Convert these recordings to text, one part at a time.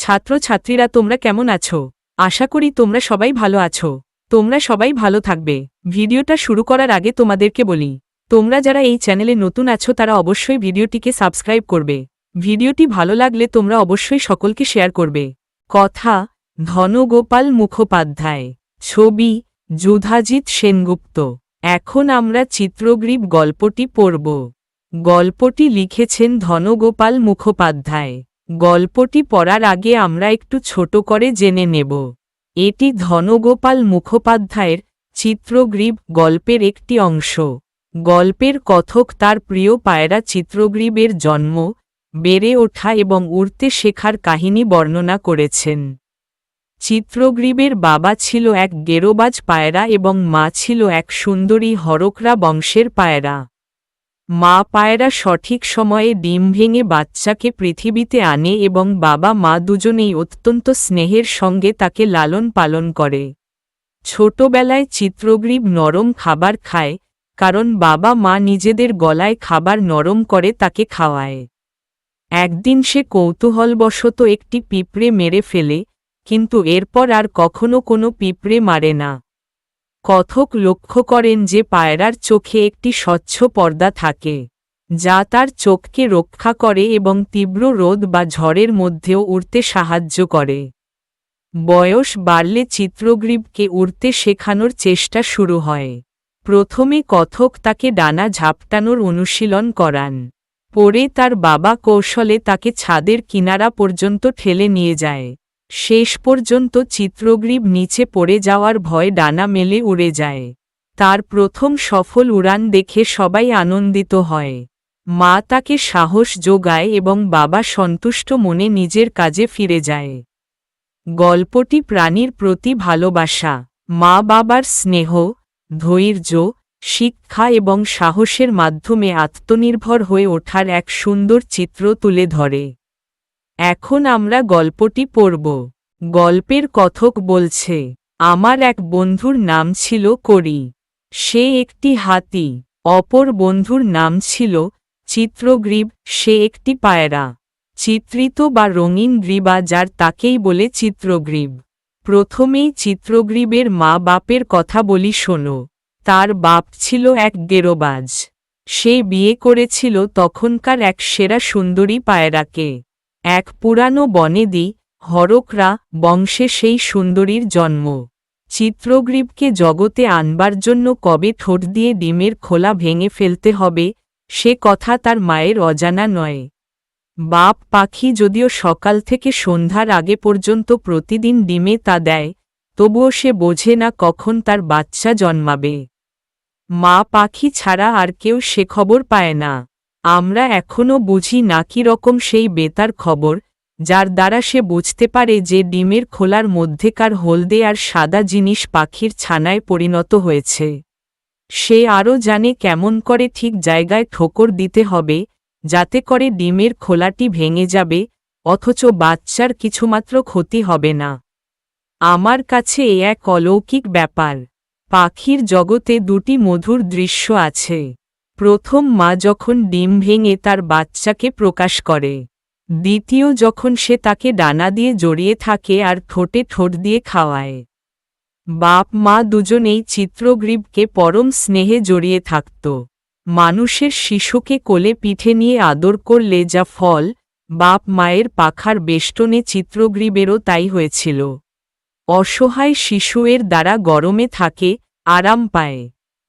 ছাত্রছাত্রীরা তোমরা কেমন আছো? আশা করি তোমরা সবাই ভালো আছো। তোমরা সবাই ভালো থাকবে। ভিডিওটা শুরু করার আগে তোমাদেরকে বলি, তোমরা যারা এই চ্যানেলে নতুন আছো তারা অবশ্যই ভিডিওটিকে সাবস্ক্রাইব করবে। ভিডিওটি ভালো লাগলে তোমরা অবশ্যই সকলকে শেয়ার করবে। কথা ধনগোপাল মুখোপাধ্যায়, ছবি যুধাজিৎ সেনগুপ্ত। এখন আমরা চিত্রগ্রীব গল্পটি পড়ব। গল্পটি লিখেছেন ধনগোপাল মুখোপাধ্যায়। গল্পটি পড়ার আগে আমরা একটু ছোট করে জেনে নেব। এটি ধনগোপাল মুখোপাধ্যায়ের চিত্রগ্রীব গল্পের একটি অংশ। গল্পের কথক তার প্রিয় পায়রা চিত্রগ্রীবের জন্ম, বেড়ে ওঠা এবং উড়তে শেখার কাহিনী বর্ণনা করেছেন। চিত্রগ্রীবের বাবা ছিল এক গেরোবাজ পায়রা এবং মা ছিল এক সুন্দরী হরকরা বংশের পায়রা। মা পায়রা সঠিক সময়ে ডিম ভেঙে বাচ্চাকে পৃথিবীতে আনে এবং বাবা মা দুজনেই অত্যন্ত স্নেহের সঙ্গে তাকে লালন পালন করে। ছোটবেলায় চিত্রগ্রীব নরম খাবার খায়, কারণ বাবা মা নিজেদের গলায় খাবার নরম করে তাকে খাওয়ায়। একদিন সে কৌতূহলবশত একটি পিঁপড়ে মেরে ফেলে, কিন্তু এরপর আর কখনো কোনো পিঁপড়ে মারে না। কথক লক্ষ্য করেন যে পায়রার চোখে একটি স্বচ্ছ পর্দা থাকে, যা তার চোখকে রক্ষা করে এবং তীব্র রোদ বা ঝড়ের মধ্যেও উড়তে সাহায্য করে। বয়স বাড়লে চিত্রগ্রীবকে উড়তে শেখানোর চেষ্টা শুরু হয়। প্রথমে কথক তাকে ডানা ঝাপটানোর অনুশীলন করান। পরে তার বাবা কৌশলে তাকে ছাদের কিনারা পর্যন্ত ঠেলে নিয়ে যায়। শেষ পর্যন্ত চিত্রগ্রীব নিচে পড়ে যাওয়ার ভয়ে ডানা মেলে উড়ে যায়। তার প্রথম সফল উড়ান দেখে সবাই আনন্দিত হয়। মা তাকে সাহস যোগায় এবং বাবা সন্তুষ্ট মনে নিজের কাজে ফিরে যায়। গল্পটি প্রাণীর প্রতি ভালোবাসা, মা বাবার স্নেহ, ধৈর্য, শিক্ষা এবং সাহসের মাধ্যমে আত্মনির্ভর হয়ে ওঠার এক সুন্দর চিত্র তুলে ধরে। এখন আমরা গল্পটি পড়ব। গল্পের কথক বলছে, আমার এক বন্ধুর নাম ছিল করি। সে একটি হাতি। অপর বন্ধুর নাম ছিল চিত্রগ্রীব। সে একটি পায়রা। চিত্রিত বা রঙিন গ্রীবা যার তাকেই বলে চিত্রগ্রীব। প্রথমেই চিত্রগ্রীবের মা বাপের কথা বলি শোনো। তার বাপ ছিল এক গেরোবাজ। সে বিয়ে করেছিল তখনকার এক সেরা সুন্দরী পায়রাকে। এক পুরানো বনেদি হরকরা বংশে সেই সুন্দরীর জন্ম। চিত্রগ্রীবকে জগতে আনবার জন্য কবে ঠোঁট দিয়ে ডিমের খোলা ভেঙে ফেলতে হবে, সে কথা তার মায়ের অজানা নয়। বাপ পাখি যদিও সকাল থেকে সন্ধ্যার আগে পর্যন্ত প্রতিদিন ডিমে তা দেয়, তবুও সে বোঝে না কখন তার বাচ্চা জন্মাবে। মা পাখি ছাড়া আর কেউ সে খবর পায় না। আমরা এখনও বুঝি না কি রকম সেই বেতার খবর, যার দ্বারা সে বুঝতে পারে যে ডিমের খোলার মধ্যেকার হলদে আর সাদা জিনিস পাখির ছানায় পরিণত হয়েছে। সে আরও জানে কেমন করে ঠিক জায়গায় ঠোকর দিতে হবে, যাতে করে ডিমের খোলাটি ভেঙে যাবে, অথচ বাচ্চার কিছুমাত্র ক্ষতি হবে না। আমার কাছে এ এক অলৌকিক ব্যাপার। পাখির জগতে দুটি মধুর দৃশ্য আছে। প্রথম, মা যখন ডিম ভেঙে তার বাচ্চাকে প্রকাশ করে। দ্বিতীয়, যখন সে তাকে ডানা দিয়ে জড়িয়ে থাকে আর ঠোঁটে ঠোঁট দিয়ে খাওয়ায়। বাপ মা দুজনেই চিত্রগ্রীবকে পরম স্নেহে জড়িয়ে থাকত। মানুষের শিশুকে কোলে পিঠে নিয়ে আদর করলে যা ফল, বাপ মায়ের পাখার বেষ্টনে চিত্রগ্রীবেরও তাই হয়েছিল। অসহায় শিশু এর দ্বারা গরমে থাকে, আরাম পায়।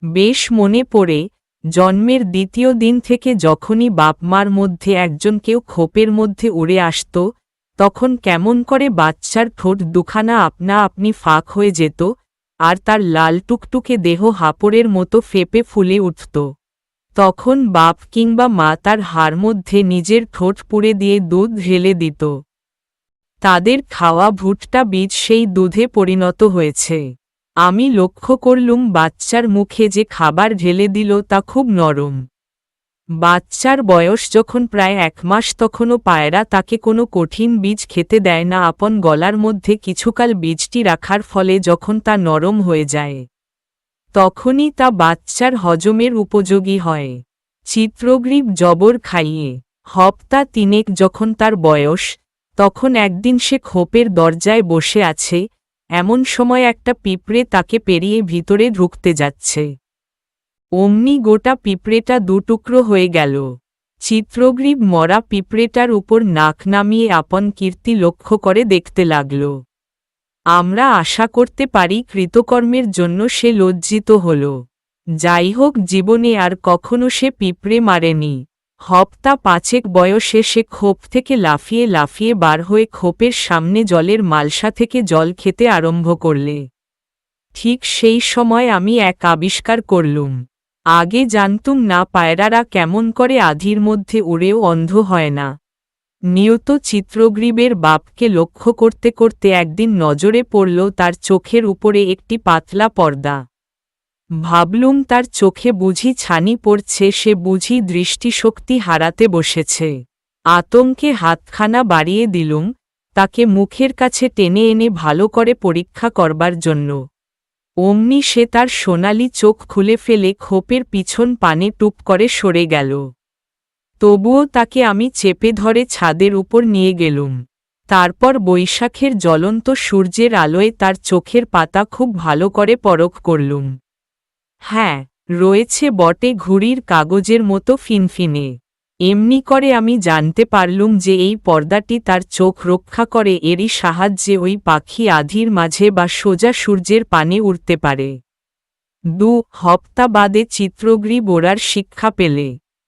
বেশ মনে পড়ে, জন্মের দ্বিতীয় দিন থেকে যখনই বাপ মার মধ্যে একজন কেউ খোপের মধ্যে উড়ে আসত, তখন কেমন করে বাচ্চার ঠোঁট দুখানা আপনা আপনি ফাঁক হয়ে যেত, আর তার লাল টুকটুকে দেহ হাঁপড়ের মতো ফেপে ফুলে উঠত। তখন বাপ কিংবা মা তার হাড় মধ্যে নিজের ঠোঁট পুড়ে দিয়ে দুধ ঢেলে দিত। তাদের খাওয়া ভুট্টা বীজ সেই দুধে পরিণত হয়েছে। আমি লক্ষ্য করলুম বাচ্চার মুখে যে খাবার ঢেলে দিল তা খুব নরম। বাচ্চার বয়স যখন প্রায় 1 মাস তখনও পায়রা তাকে কোনো কঠিন বীজ খেতে দেয় না। আপন গলার মধ্যে কিছুকাল বীজটি রাখার ফলে যখন তা নরম হয়ে যায়, তখনই তা বাচ্চার হজমের উপযোগী হয়। চিত্রগ্রীব জবর খাইয়ে হপ্তা 3 যখন তার বয়স, তখন একদিন সে খোপের দরজায় বসে আছে, এমন সময় একটা পিঁপড়ে তাকে পেরিয়ে ভিতরে ঢুকতে যাচ্ছে। অমনি গোটা পিঁপড়েটা দুটুকরো হয়ে গেল। চিত্রগ্রীব মরা পিঁপড়েটার উপর নাক নামিয়ে আপন কীর্তি লক্ষ্য করে দেখতে লাগল। আমরা আশা করতে পারি কৃতকর্মের জন্য সে লজ্জিত হল। যাই হোক, জীবনে আর কখনো সে পিঁপড়ে মারেনি। হপ্তা 5 বয়সে সে খোপ থেকে লাফিয়ে লাফিয়ে বার হয়ে খোপের সামনে জলের মালসা থেকে জল খেতে আরম্ভ করলে। ঠিক সেই সময় আমি এক আবিষ্কার করলুম। আগে জানতুম না পায়রারা কেমন করে আধির মধ্যে উড়েও অন্ধ হয় না। নিয়ত চিত্রগ্রীবের বাপকে লক্ষ্য করতে করতে একদিন নজরে পড়ল তার চোখের উপরে একটি পাতলা পর্দা। ভাবলুম তার চোখে বুঝি ছানি পড়ছে, সে বুঝি দৃষ্টিশক্তি হারাতে বসেছে। আতঙ্কে হাতখানা বাড়িয়ে দিলুম, তাকে মুখের কাছে টেনে এনে ভালো করে পরীক্ষা করবার জন্য। অমনি সে তার সোনালি চোখ খুলে ফেলে খোপের পিছন পানে টুপ করে সরে গেল। তবুও তাকে আমি চেপে ধরে ছাদের উপর নিয়ে গেলুম। তারপর বৈশাখের জ্বলন্ত সূর্যের আলোয় তার চোখের পাতা খুব ভালো করে পরখ করলুম। হ্যাঁ, রয়েছে বটে ঘুড়ির কাগজের মতো ফিনফিনে। এমনি করে আমি জানতে পারলুম যে এই পর্দাটি তার চোখ রক্ষা করে, এরই সাহায্যে ওই পাখি আধির মাঝে বা সোজা সূর্যের পানে উড়তে পারে। 2 হপ্তা বাদে চিত্রগ্রীব ওড়ার শিক্ষা পেলে।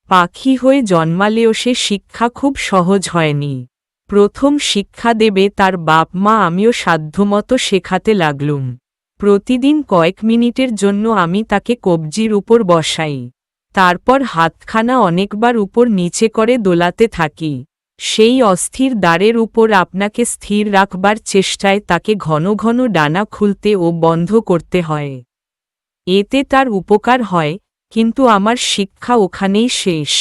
পাখি হয়ে জন্মালেও সে শিক্ষা খুব সহজ হয়নি। প্রথম শিক্ষা দেবে তার বাপ মা, আমিও সাধ্যমতো শেখাতে লাগলুম। প্রতিদিন কয়েক মিনিটের জন্য আমি তাকে কবজির উপর বসাই। তারপর হাতখানা অনেকবার উপর নিচে করে দোলাতে থাকি। সেই অস্থির দ্বারের উপর আপনাকে স্থির রাখবার চেষ্টায় তাকে ঘন ঘন ডানা খুলতে ও বন্ধ করতে হয়। এতে তার উপকার হয়, কিন্তু আমার শিক্ষা ওখানেই শেষ।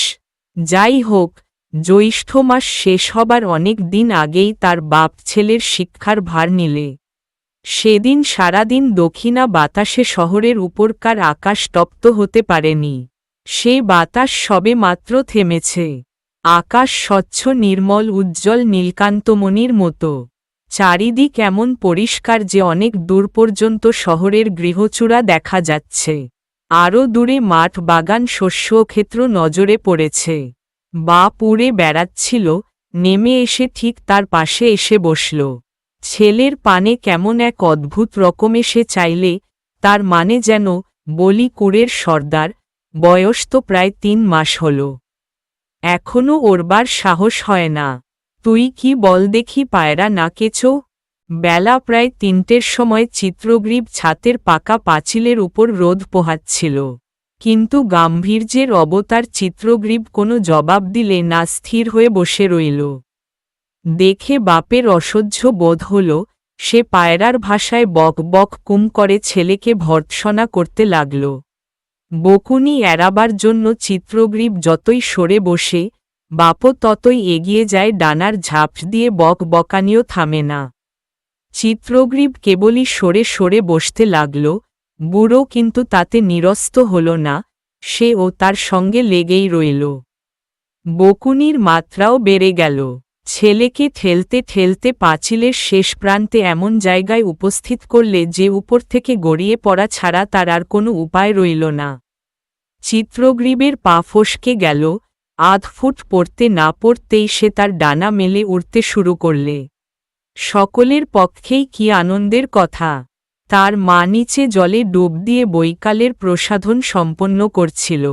যাই হোক, জ্যৈষ্ঠ মাস শেষ হবার অনেক দিন আগেই তার বাপ ছেলের শিক্ষার ভার নিলে। সেদিন সারাদিন দক্ষিণা বাতাসে শহরের উপরকার আকাশ তপ্ত হতে পারেনি। সে বাতাস সবে মাত্র থেমেছে। আকাশ স্বচ্ছ নির্মল উজ্জ্বল নীলকান্তমণির মতো। চারিদিক এমন পরিষ্কার যে অনেক দূর পর্যন্ত শহরের গৃহচূড়া দেখা যাচ্ছে। আরও দূরে মাঠ বাগান শস্যক্ষেত্র নজরে পড়েছে। বাপ উড়ে বেড়াচ্ছিল, নেমে এসে ঠিক তার পাশে এসে বসল। ছেলের পানে কেমন এক অদ্ভুত রকমে সে চাইলে, তার মানে যেন বলি কুড়ের সর্দার, বয়স তো প্রায় 3 মাস হল। এখনও ওড়বার সাহস হয় না। তুই কি বল দেখি পায়রা না কেচো? বেলা প্রায় 3টের সময় চিত্রগ্রীব ছাতের পাকা পাঁচিলের উপর রোদ পোহাচ্ছিল। কিন্তু গাম্ভীর্যের অবতার চিত্রগ্রীব কোনো জবাব দিলে না, স্থির হয়ে বসে রইল। দেখে বাপের অসহ্য বোধ হল। সে পায়রার ভাষায় বক বক কুম করে ছেলেকে ভর্ৎসনা করতে লাগল। বকুনি এড়াবার জন্য চিত্রগ্রীব যতই সরে বসে, বাপও ততই এগিয়ে যায়, ডানার ঝাঁপ দিয়ে বক বকানিও থামে না। চিত্রগ্রীব কেবলই সরে সরে বসতে লাগল। বুড়ো কিন্তু তাতে নিরস্ত হল না, সে ও তার সঙ্গে লেগেই রইল। বকুনির মাত্রাও বেড়ে গেল। ছেলেকে ঠেলতে ঠেলতে পাঁচিলের শেষ প্রান্তে এমন জায়গায় উপস্থিত করলে যে উপর থেকে গড়িয়ে পড়া ছাড়া তার আর কোনো উপায় রইল না। চিত্রগ্রীবের পা ফসকে গেল। আধ ফুট পড়তে না পড়তেই সে তার ডানা মেলে উড়তে শুরু করলে। সকলের পক্ষেই কি আনন্দের কথা! তার মা নিচে জলে ডুব দিয়ে বৈকালের প্রসাধন সম্পন্ন করছিল।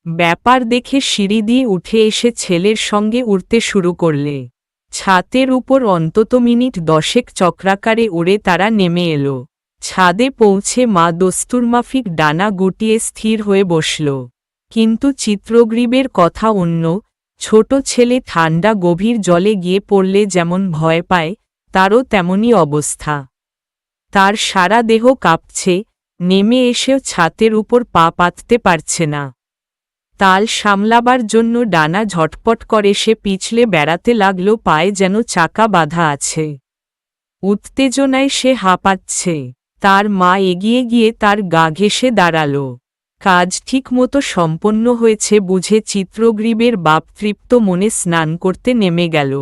ব্যাপার দেখে সিঁড়ি দিয়ে উঠে এসে ছেলের সঙ্গে উড়তে শুরু করলে। ছাতের উপর অন্তত মিনিট 10 চক্রাকারে উড়ে তারা নেমে এলো। ছাদে পৌঁছে মা দস্তুরমাফিক ডানা গুটিয়ে স্থির হয়ে বসল। কিন্তু চিত্রগ্রীবের কথা অন্য। ছোট ছেলে ঠান্ডা গভীর জলে গিয়ে পড়লে যেমন ভয় পায়, তারও তেমনই অবস্থা। তার সারা দেহ কাঁপছে, নেমে এসেও ছাতের উপর পা পাততে পারছে না। তাল সামলাবার জন্য ডানা ঝটপট করে সে পিছলে বেড়াতে লাগল, পায়ে যেন চাকা বাঁধা আছে। উত্তেজনায় সে হাঁপাচ্ছে। তার মা এগিয়ে গিয়ে তার গা ঘেঁষে দাঁড়াল। কাজ ঠিকমতো সম্পন্ন হয়েছে বুঝে চিত্রগ্রীবের বাপ তৃপ্ত মনে স্নান করতে নেমে গেল।